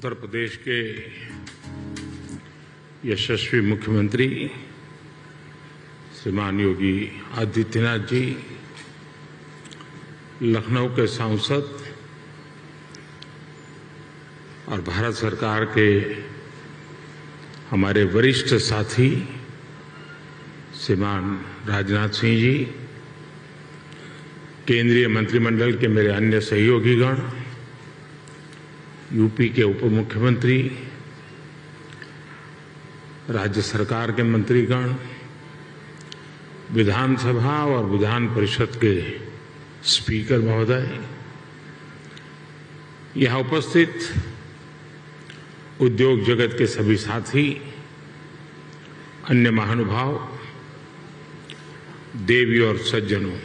उत्तर प्रदेश के यशस्वी मुख्यमंत्री श्रीमान योगी आदित्यनाथ जी, लखनऊ के सांसद और भारत सरकार के हमारे वरिष्ठ साथी श्रीमान राजनाथ सिंह जी, केंद्रीय मंत्रिमंडल के मेरे अन्य सहयोगीगण, यूपी के उप मुख्यमंत्री, राज्य सरकार के मंत्रीगण, विधानसभा और विधान परिषद के स्पीकर महोदय, यहां उपस्थित उद्योग जगत के सभी साथी, अन्य महानुभाव, देवी और सज्जनों,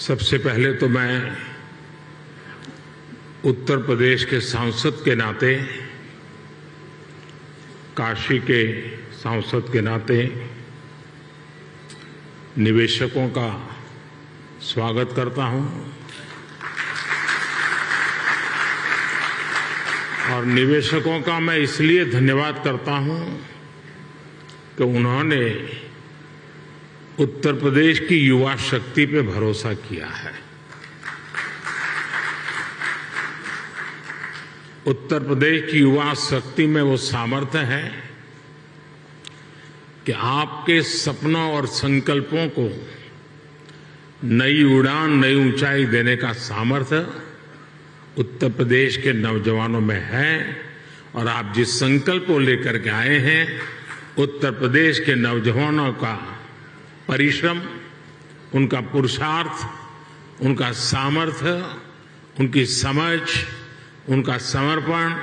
सबसे पहले तो मैं उत्तर प्रदेश के सांसद के नाते, काशी के सांसद के नाते निवेशकों का स्वागत करता हूं और निवेशकों का मैं इसलिए धन्यवाद करता हूं कि उन्होंने उत्तर प्रदेश की युवा शक्ति पे भरोसा किया है। उत्तर प्रदेश की युवा शक्ति में वो सामर्थ्य है कि आपके सपनों और संकल्पों को नई उड़ान, नई ऊंचाई देने का सामर्थ्य उत्तर प्रदेश के नौजवानों में है। और आप जिस संकल्प को लेकर के आए हैं, उत्तर प्रदेश के नौजवानों का परिश्रम, उनका पुरुषार्थ, उनका सामर्थ्य, उनकी समझ, उनका समर्पण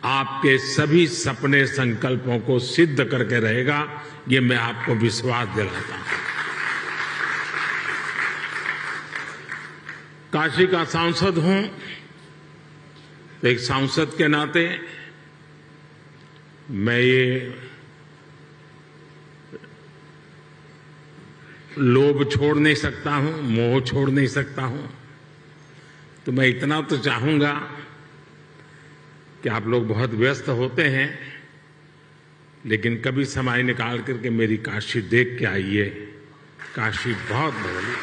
आपके सभी सपने संकल्पों को सिद्ध करके रहेगा, ये मैं आपको विश्वास दिलाता हूं। काशी का सांसद हूं तो एक सांसद के नाते मैं ये लोभ छोड़ नहीं सकता हूं, मोह छोड़ नहीं सकता हूं। तो मैं इतना तो चाहूंगा कि आप लोग बहुत व्यस्त होते हैं, लेकिन कभी समय निकाल करके मेरी काशी देख के आइए। काशी बहुत बदली,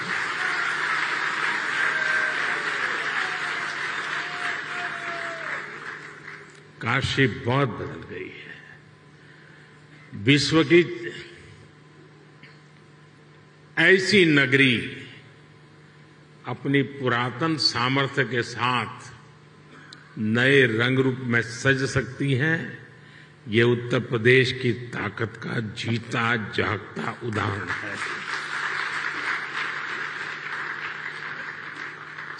काशी बहुत बदल गई है। विश्व की ऐसी नगरी अपनी पुरातन सामर्थ्य के साथ नए रंग रूप में सज सकती हैं, ये उत्तर प्रदेश की ताकत का जीता जागता उदाहरण है।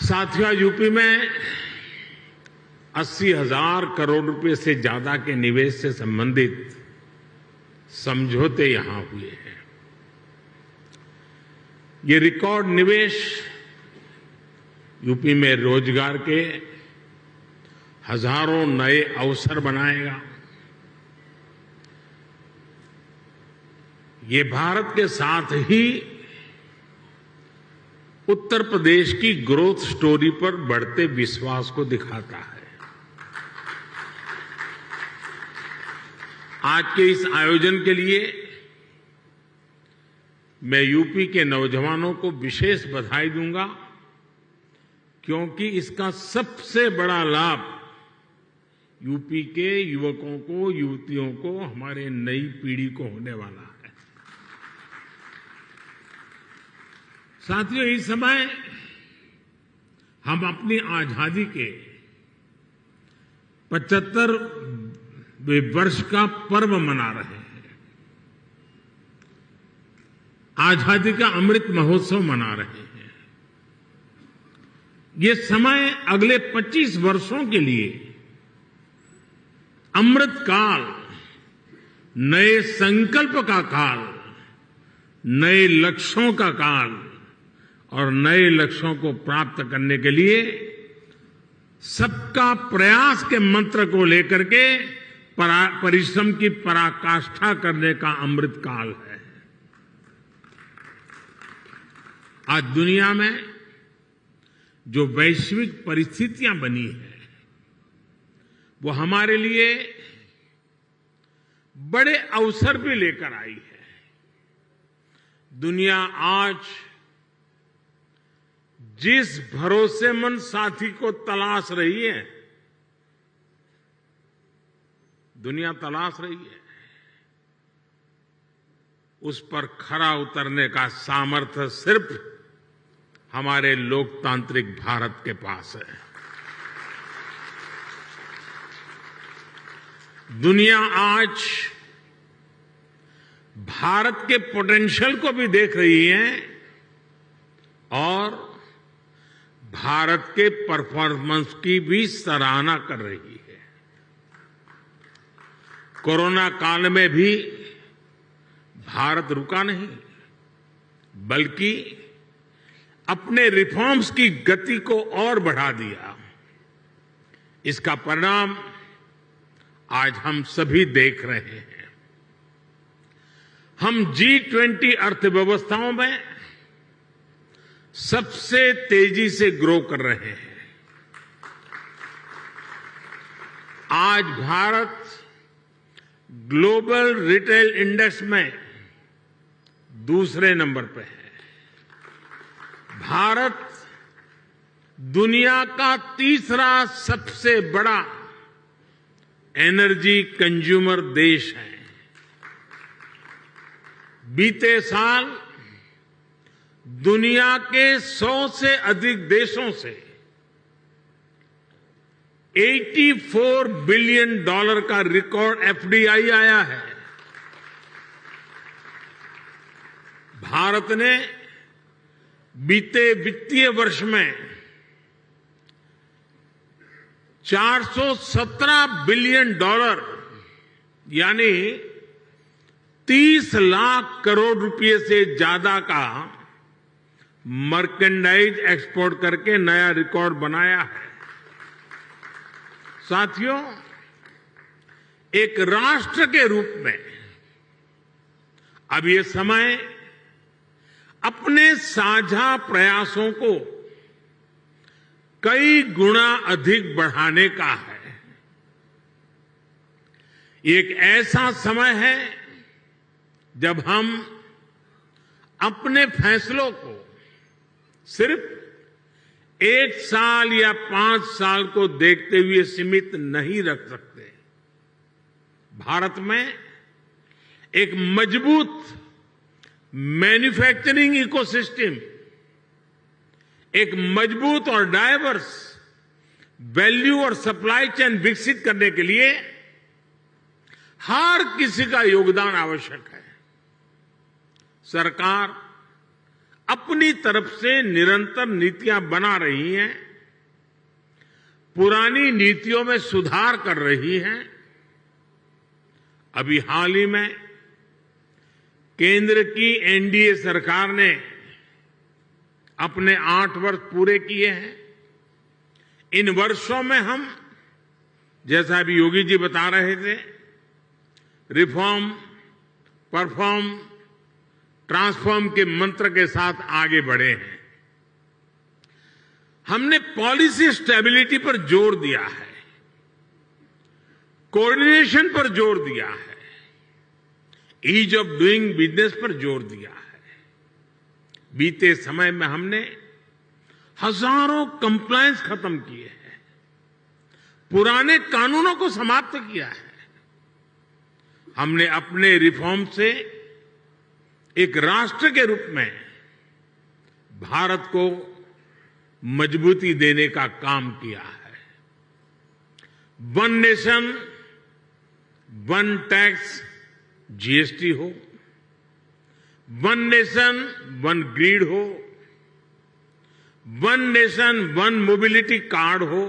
साथियों, यूपी में 80,000 करोड़ रुपए से ज्यादा के निवेश से संबंधित समझौते यहां हुए हैं। ये रिकॉर्ड निवेश यूपी में रोजगार के हजारों नए अवसर बनाएगा। ये भारत के साथ ही उत्तर प्रदेश की ग्रोथ स्टोरी पर बढ़ते विश्वास को दिखाता है। आज के इस आयोजन के लिए मैं यूपी के नौजवानों को विशेष बधाई दूंगा, क्योंकि इसका सबसे बड़ा लाभ यूपी के युवकों को, युवतियों को, हमारे नई पीढ़ी को होने वाला है। साथियों, इस समय हम अपनी आजादी के 75वें वर्ष का पर्व मना रहे हैं। आजादी का अमृत महोत्सव मना रहे हैं। ये समय अगले 25 वर्षों के लिए अमृत काल, नए संकल्प का काल, नए लक्ष्यों का काल और नए लक्ष्यों को प्राप्त करने के लिए सबका प्रयास के मंत्र को लेकर के परिश्रम की पराकाष्ठा करने का अमृत काल है। आज दुनिया में जो वैश्विक परिस्थितियां बनी है, वो हमारे लिए बड़े अवसर भी लेकर आई है। दुनिया आज जिस भरोसेमंद साथी को तलाश रही है, दुनिया तलाश रही है, उस पर खरा उतरने का सामर्थ्य सिर्फ हमारे लोकतांत्रिक भारत के पास है। दुनिया आज भारत के पोटेंशियल को भी देख रही है और भारत के परफॉर्मेंस की भी सराहना कर रही है। कोरोना काल में भी भारत रुका नहीं, बल्कि अपने रिफॉर्म्स की गति को और बढ़ा दिया। इसका परिणाम आज हम सभी देख रहे हैं। हम G20 अर्थव्यवस्थाओं में सबसे तेजी से ग्रो कर रहे हैं। आज भारत ग्लोबल रिटेल इंडेक्स में दूसरे नंबर पर है। भारत दुनिया का तीसरा सबसे बड़ा एनर्जी कंज्यूमर देश है। बीते साल दुनिया के 100 से अधिक देशों से $84 बिलियन का रिकॉर्ड FDI आया है। भारत ने बीते वित्तीय वर्ष में $417 बिलियन यानी 30 लाख करोड़ रुपए से ज्यादा का मर्केंडाइज एक्सपोर्ट करके नया रिकॉर्ड बनाया है। साथियों, एक राष्ट्र के रूप में अब ये समय अपने साझा प्रयासों को कई गुना अधिक बढ़ाने का है। एक ऐसा समय है जब हम अपने फैसलों को सिर्फ 1 साल या 5 साल को देखते हुए सीमित नहीं रख सकते। भारत में एक मजबूत मैन्युफैक्चरिंग इकोसिस्टम, एक मजबूत और डाइवर्स वैल्यू और सप्लाई चेन विकसित करने के लिए हर किसी का योगदान आवश्यक है। सरकार अपनी तरफ से निरंतर नीतियां बना रही है, पुरानी नीतियों में सुधार कर रही है। अभी हाल ही में केंद्र की NDA सरकार ने अपने 8 वर्ष पूरे किए हैं। इन वर्षों में हम, जैसा अभी योगी जी बता रहे थे, रिफॉर्म, परफॉर्म, ट्रांसफॉर्म के मंत्र के साथ आगे बढ़े हैं। हमने पॉलिसी स्टेबिलिटी पर जोर दिया है, कोऑर्डिनेशन पर जोर दिया है, ईज ऑफ डूइंग बिजनेस पर जोर दिया है। बीते समय में हमने हजारों कंप्लायंस खत्म किए हैं, पुराने कानूनों को समाप्त किया है। हमने अपने रिफॉर्म से एक राष्ट्र के रूप में भारत को मजबूती देने का काम किया है। One nation, one tax GST हो, वन नेशन, वन ग्रिड हो, one nation, one mobility card हो,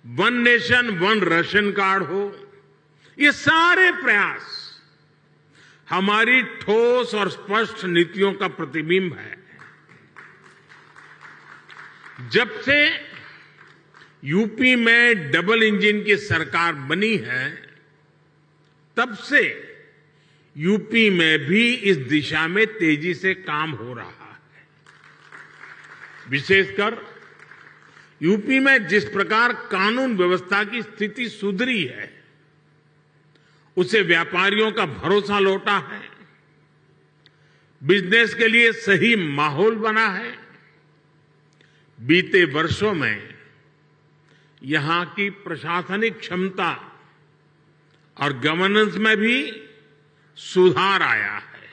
one nation, one ration card हो, ये सारे प्रयास हमारी ठोस और स्पष्ट नीतियों का प्रतिबिंब है। जब से यूपी में डबल इंजन की सरकार बनी है, तब से यूपी में भी इस दिशा में तेजी से काम हो रहा है। विशेषकर यूपी में जिस प्रकार कानून व्यवस्था की स्थिति सुधरी है, उससे व्यापारियों का भरोसा लौटा है, बिजनेस के लिए सही माहौल बना है। बीते वर्षों में यहां की प्रशासनिक क्षमता और गवर्नेंस में भी सुधार आया है।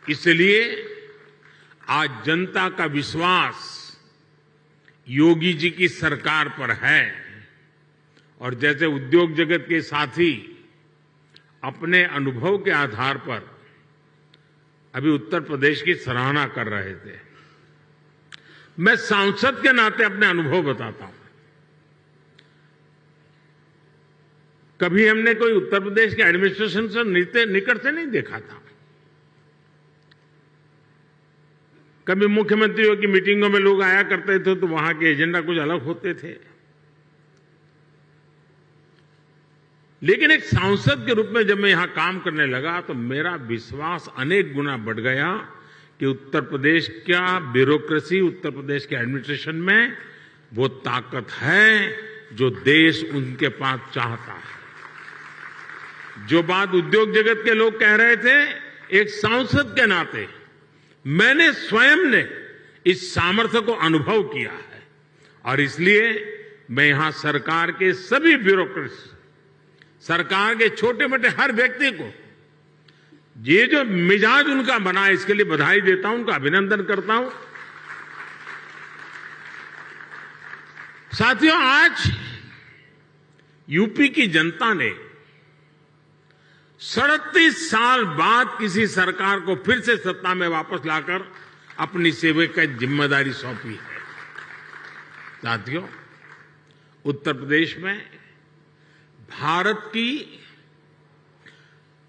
इसलिए आज जनता का विश्वास योगी जी की सरकार पर है और जैसे उद्योग जगत के साथी अपने अनुभव के आधार पर अभी उत्तर प्रदेश की सराहना कर रहे थे, मैं सांसद के नाते अपने अनुभव बताता हूं। कभी हमने कोई उत्तर प्रदेश के एडमिनिस्ट्रेशन से निकट से नहीं देखा था। कभी मुख्यमंत्रियों की मीटिंगों में लोग आया करते थे तो वहां के एजेंडा कुछ अलग होते थे, लेकिन एक सांसद के रूप में जब मैं यहां काम करने लगा तो मेरा विश्वास अनेक गुना बढ़ गया कि उत्तर प्रदेश का ब्यूरोक्रेसी, उत्तर प्रदेश के एडमिनिस्ट्रेशन में वो ताकत है जो देश उनके पास चाहता है। जो बात उद्योग जगत के लोग कह रहे थे, एक सांसद के नाते मैंने स्वयं ने इस सामर्थ्य को अनुभव किया है और इसलिए मैं यहां सरकार के सभी ब्यूरोक्रेट्स, सरकार के छोटे मोटे हर व्यक्ति को ये जो मिजाज उनका बना है इसके लिए बधाई देता हूं, उनका अभिनंदन करता हूं। साथियों, आज यूपी की जनता ने 37 साल बाद किसी सरकार को फिर से सत्ता में वापस लाकर अपनी सेवा की जिम्मेदारी सौंपी है। साथियों, उत्तर प्रदेश में भारत की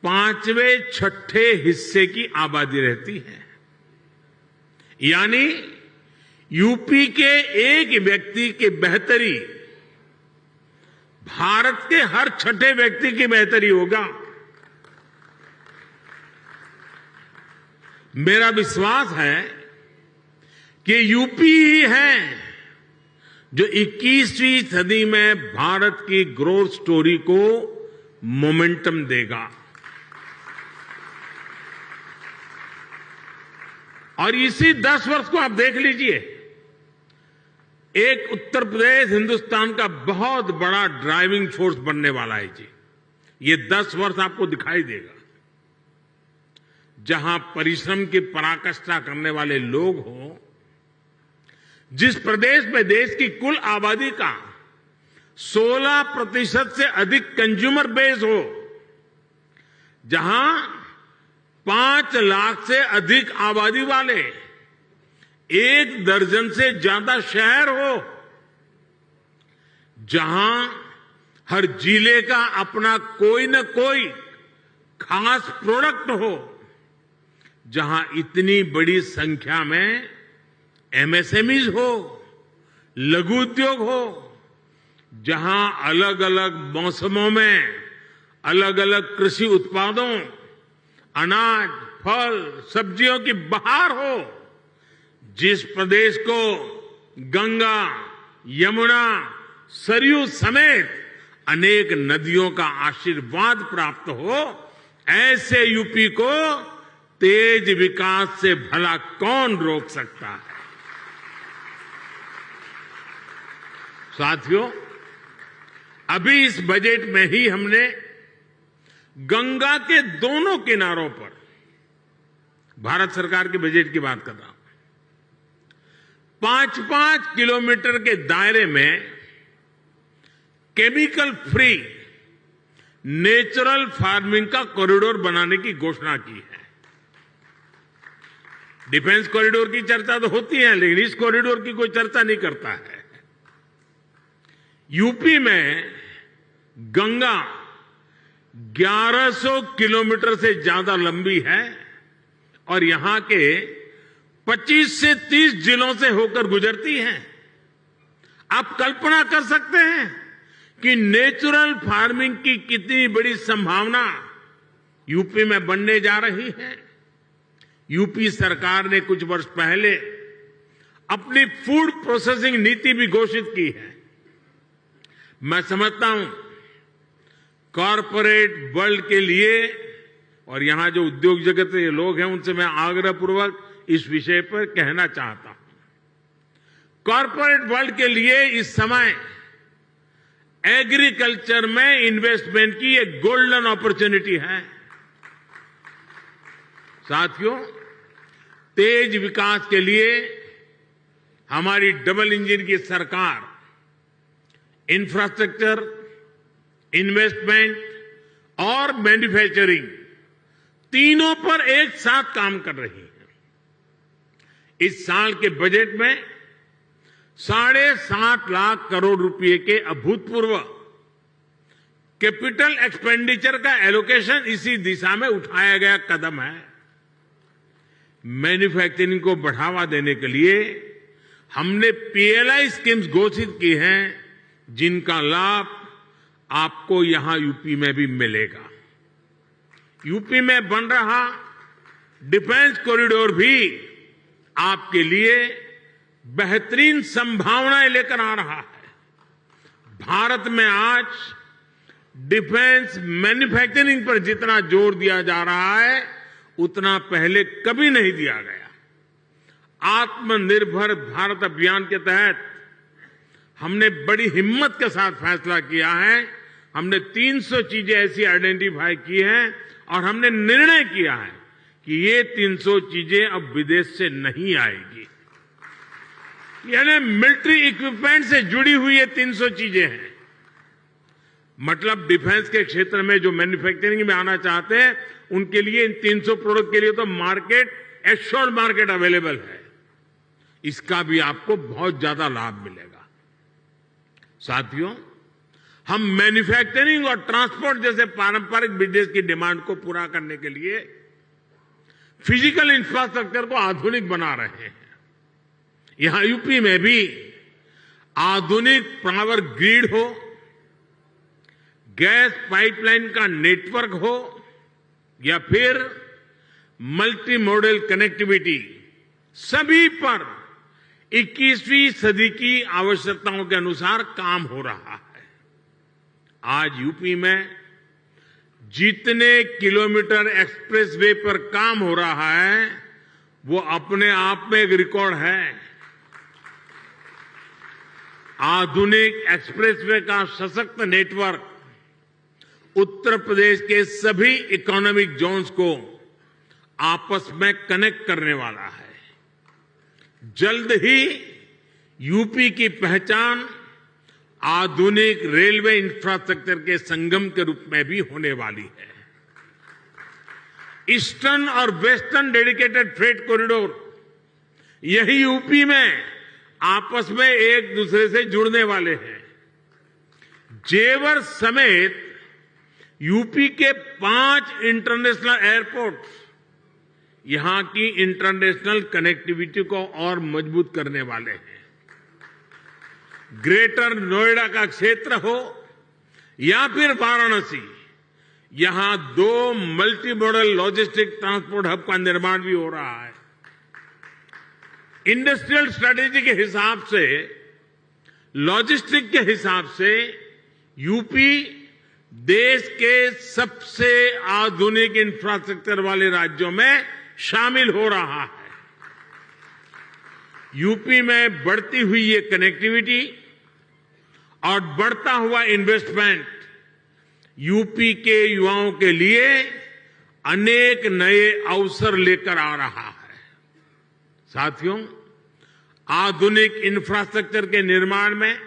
5वें-6ठे हिस्से की आबादी रहती है, यानी यूपी के एक व्यक्ति की बेहतरी भारत के हर 6ठे व्यक्ति की बेहतरी होगा। मेरा विश्वास है कि यूपी ही है जो 21वीं सदी में भारत की ग्रोथ स्टोरी को मोमेंटम देगा। और इसी 10 वर्ष को आप देख लीजिए, एक उत्तर प्रदेश हिंदुस्तान का बहुत बड़ा ड्राइविंग फोर्स बनने वाला है जी। ये 10 वर्ष आपको दिखाई देगा, जहां परिश्रम की पराकाष्ठा करने वाले लोग हों, जिस प्रदेश में देश की कुल आबादी का 16% से अधिक कंज्यूमर बेस हो, जहां 5 लाख से अधिक आबादी वाले 1 दर्जन से ज्यादा शहर हो, जहां हर जिले का अपना कोई न कोई खास प्रोडक्ट हो, जहां इतनी बड़ी संख्या में एमएसएमईज हो, लघु उद्योग हो, जहां अलग अलग मौसमों में अलग अलग कृषि उत्पादों, अनाज, फल, सब्जियों की बहार हो, जिस प्रदेश को गंगा, यमुना, सरयू समेत अनेक नदियों का आशीर्वाद प्राप्त हो, ऐसे यूपी को तेज विकास से भला कौन रोक सकता है। साथियों, अभी इस बजट में ही हमने गंगा के दोनों किनारों पर, भारत सरकार के बजट की बात कर रहा हूं, 5-5 किलोमीटर के दायरे में केमिकल फ्री नेचुरल फार्मिंग का कॉरिडोर बनाने की घोषणा की है। डिफेंस कॉरिडोर की चर्चा तो होती है, लेकिन इस कॉरिडोर की कोई चर्चा नहीं करता है। यूपी में गंगा 1100 किलोमीटर से ज्यादा लंबी है और यहां के 25 से 30 जिलों से होकर गुजरती है। आप कल्पना कर सकते हैं कि नेचुरल फार्मिंग की कितनी बड़ी संभावना यूपी में बनने जा रही है। यूपी सरकार ने कुछ वर्ष पहले अपनी फूड प्रोसेसिंग नीति भी घोषित की है। मैं समझता हूं कॉरपोरेट वर्ल्ड के लिए, और यहां जो उद्योग जगत के लोग हैं उनसे मैं आग्रहपूर्वक इस विषय पर कहना चाहता हूं। कॉरपोरेट वर्ल्ड के लिए इस समय एग्रीकल्चर में इन्वेस्टमेंट की एक गोल्डन अपॉर्चुनिटी है। साथियों, तेज विकास के लिए हमारी डबल इंजन की सरकार इंफ्रास्ट्रक्चर, इन्वेस्टमेंट और मैन्युफैक्चरिंग तीनों पर एक साथ काम कर रही है। इस साल के बजट में 7.5 लाख करोड़ रुपए के अभूतपूर्व कैपिटल एक्सपेंडिचर का एलोकेशन इसी दिशा में उठाया गया कदम है। मैन्युफैक्चरिंग को बढ़ावा देने के लिए हमने पीएलआई स्कीम्स घोषित की हैं, जिनका लाभ आपको यहां यूपी में भी मिलेगा। यूपी में बन रहा डिफेंस कॉरिडोर भी आपके लिए बेहतरीन संभावनाएं लेकर आ रहा है। भारत में आज डिफेंस मैन्युफैक्चरिंग पर जितना जोर दिया जा रहा है उतना पहले कभी नहीं दिया गया। आत्मनिर्भर भारत अभियान के तहत हमने बड़ी हिम्मत के साथ फैसला किया है। हमने 300 चीजें ऐसी आइडेंटिफाई की हैं और हमने निर्णय किया है कि ये 300 चीजें अब विदेश से नहीं आएगी। यानी मिलिट्री इक्विपमेंट से जुड़ी हुई ये 300 चीजें हैं। मतलब डिफेंस के क्षेत्र में जो मैन्युफैक्चरिंग में आना चाहते हैं उनके लिए इन 300 प्रोडक्ट के लिए तो मार्केट, एश्योर्ड मार्केट अवेलेबल है। इसका भी आपको बहुत ज्यादा लाभ मिलेगा। साथियों, हम मैन्युफैक्चरिंग और ट्रांसपोर्ट जैसे पारंपरिक बिजनेस की डिमांड को पूरा करने के लिए फिजिकल इंफ्रास्ट्रक्चर को आधुनिक बना रहे हैं। यहां यूपी में भी आधुनिक पावर ग्रिड हो, गैस पाइपलाइन का नेटवर्क हो या फिर मल्टी मॉडल कनेक्टिविटी, सभी पर 21वीं सदी की आवश्यकताओं के अनुसार काम हो रहा है। आज यूपी में जितने किलोमीटर एक्सप्रेसवे पर काम हो रहा है वो अपने आप में एक रिकॉर्ड है। आधुनिक एक्सप्रेसवे का सशक्त नेटवर्क उत्तर प्रदेश के सभी इकोनॉमिक जोन्स को आपस में कनेक्ट करने वाला है। जल्द ही यूपी की पहचान आधुनिक रेलवे इंफ्रास्ट्रक्चर के संगम के रूप में भी होने वाली है। ईस्टर्न और वेस्टर्न डेडिकेटेड फ्रेट कॉरिडोर यही यूपी में आपस में एक दूसरे से जुड़ने वाले हैं। जेवर समेत यूपी के 5 इंटरनेशनल एयरपोर्ट यहां की इंटरनेशनल कनेक्टिविटी को और मजबूत करने वाले हैं। ग्रेटर नोएडा का क्षेत्र हो या फिर वाराणसी, यहां 2 multi modal logistic transport hub का निर्माण भी हो रहा है। इंडस्ट्रियल स्ट्रेटेजी के हिसाब से, लॉजिस्टिक के हिसाब से यूपी देश के सबसे आधुनिक इंफ्रास्ट्रक्चर वाले राज्यों में शामिल हो रहा है। यूपी में बढ़ती हुई ये कनेक्टिविटी और बढ़ता हुआ इन्वेस्टमेंट यूपी के युवाओं के लिए अनेक नए अवसर लेकर आ रहा है। साथियों, आधुनिक इंफ्रास्ट्रक्चर के निर्माण में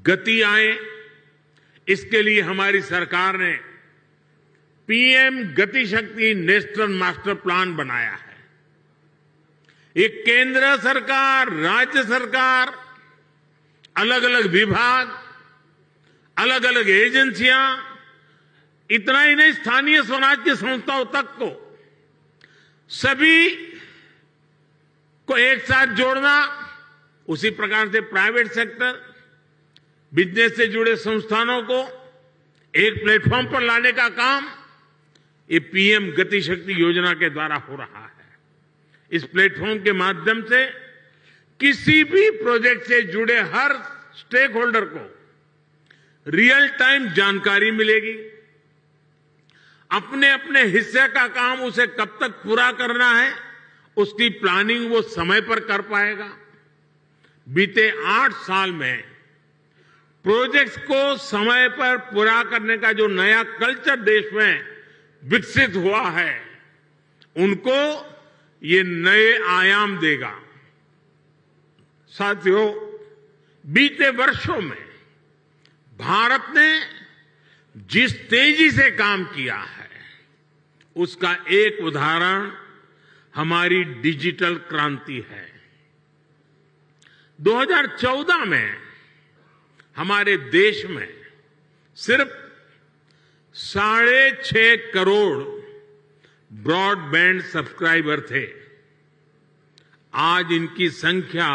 गति आए, इसके लिए हमारी सरकार ने पीएम गति शक्ति नेशनल मास्टर प्लान बनाया है। ये केंद्र सरकार, राज्य सरकार, अलग अलग विभाग, अलग अलग एजेंसियां, इतना ही नहीं स्थानीय स्वराज की संस्थाओं तक को, सभी को एक साथ जोड़ना, उसी प्रकार से प्राइवेट सेक्टर, बिजनेस से जुड़े संस्थानों को एक प्लेटफॉर्म पर लाने का काम ये पीएम गति शक्ति योजना के द्वारा हो रहा है। इस प्लेटफॉर्म के माध्यम से किसी भी प्रोजेक्ट से जुड़े हर स्टेक होल्डर को रियल टाइम जानकारी मिलेगी। अपने अपने हिस्से का काम उसे कब तक पूरा करना है, उसकी प्लानिंग वो समय पर कर पाएगा। बीते 8 साल में प्रोजेक्ट्स को समय पर पूरा करने का जो नया कल्चर देश में विकसित हुआ है, उनको ये नए आयाम देगा। साथियों, बीते वर्षों में भारत ने जिस तेजी से काम किया है, उसका एक उदाहरण हमारी डिजिटल क्रांति है। 2014 में हमारे देश में सिर्फ 6.5 करोड़ ब्रॉडबैंड सब्सक्राइबर थे। आज इनकी संख्या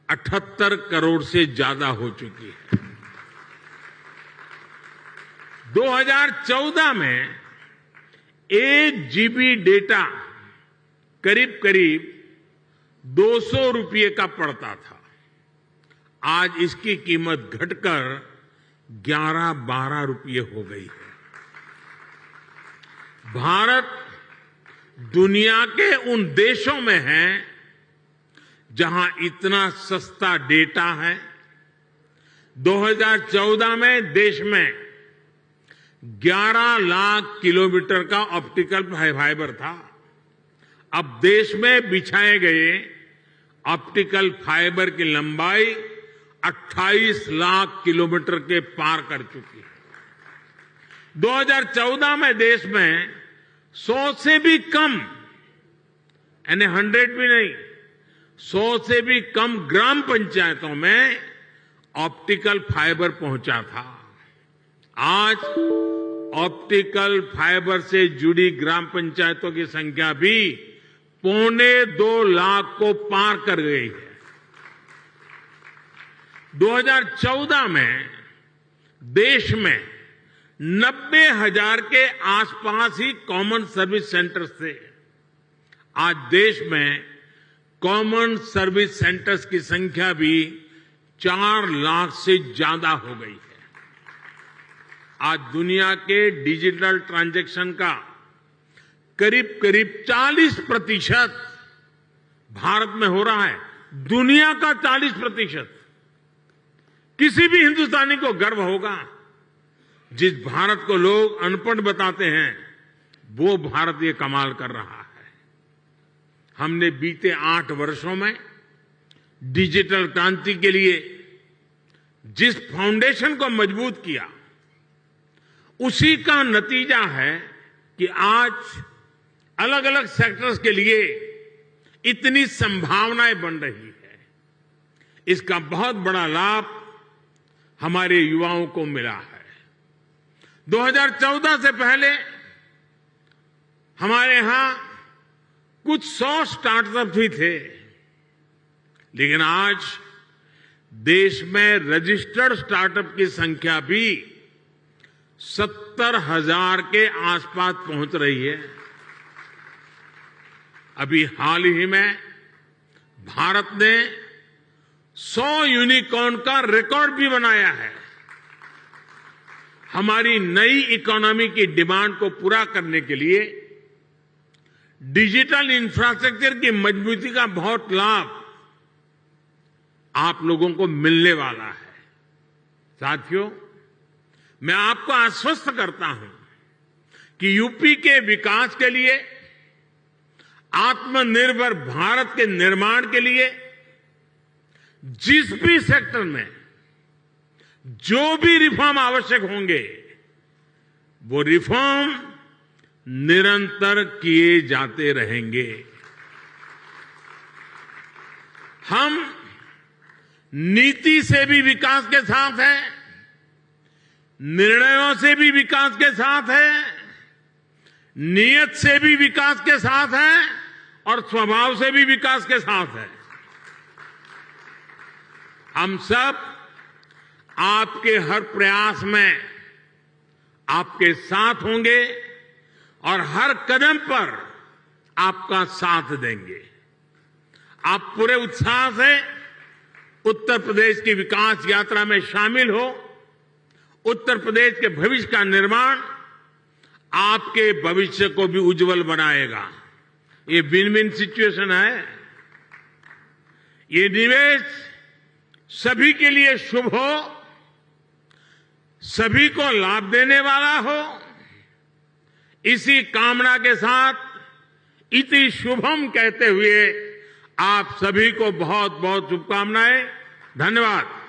78 करोड़ से ज्यादा हो चुकी है। 2014 में 1 GB डेटा करीब करीब 200 रुपये का पड़ता था। आज इसकी कीमत घटकर 11-12 रुपये हो गई है। भारत दुनिया के उन देशों में है जहां इतना सस्ता डेटा है। 2014 में देश में 11 लाख किलोमीटर का ऑप्टिकल फाइबर था। अब देश में बिछाए गए ऑप्टिकल फाइबर की लंबाई 28 लाख किलोमीटर के पार कर चुकी है। 2014 में देश में 100 से भी कम, यानी 100 भी नहीं, 100 से भी कम ग्राम पंचायतों में ऑप्टिकल फाइबर पहुंचा था। आज ऑप्टिकल फाइबर से जुड़ी ग्राम पंचायतों की संख्या भी 1.25 लाख को पार कर गई है। 2014 में देश में 90,000 के आसपास ही कॉमन सर्विस सेंटर्स थे। आज देश में कॉमन सर्विस सेंटर्स की संख्या भी 4 लाख से ज्यादा हो गई है। आज दुनिया के डिजिटल ट्रांजैक्शन का करीब करीब 40% भारत में हो रहा है। दुनिया का 40%। किसी भी हिंदुस्तानी को गर्व होगा। जिस भारत को लोग अनपढ़ बताते हैं, वो भारत ये कमाल कर रहा है। हमने बीते 8 वर्षों में डिजिटल क्रांति के लिए जिस फाउंडेशन को मजबूत किया, उसी का नतीजा है कि आज अलग अलग सेक्टर्स के लिए इतनी संभावनाएं बन रही है। इसका बहुत बड़ा लाभ हमारे युवाओं को मिला है। 2014 से पहले हमारे यहां कुछ 100 स्टार्टअप ही थे, लेकिन आज देश में रजिस्टर्ड स्टार्टअप की संख्या भी 70,000 के आसपास पहुंच रही है। अभी हाल ही में भारत ने 100 यूनिकॉर्न का रिकॉर्ड भी बनाया है। हमारी नई इकोनॉमी की डिमांड को पूरा करने के लिए डिजिटल इंफ्रास्ट्रक्चर की मजबूती का बहुत लाभ आप लोगों को मिलने वाला है। साथियों, मैं आपको आश्वस्त करता हूं कि यूपी के विकास के लिए, आत्मनिर्भर भारत के निर्माण के लिए जिस भी सेक्टर में जो भी रिफॉर्म आवश्यक होंगे, वो रिफॉर्म निरंतर किए जाते रहेंगे। हम नीति से भी विकास के साथ हैं, निर्णयों से भी विकास के साथ हैं, नियत से भी विकास के साथ हैं और स्वभाव से भी विकास के साथ हैं। हम सब आपके हर प्रयास में आपके साथ होंगे और हर कदम पर आपका साथ देंगे। आप पूरे उत्साह से उत्तर प्रदेश की विकास यात्रा में शामिल हो। उत्तर प्रदेश के भविष्य का निर्माण आपके भविष्य को भी उज्जवल बनाएगा। ये विन विन सिचुएशन है। ये निवेश सभी के लिए शुभ हो, सभी को लाभ देने वाला हो। इसी कामना के साथ इति शुभम कहते हुए आप सभी को बहुत बहुत शुभकामनाएं। धन्यवाद।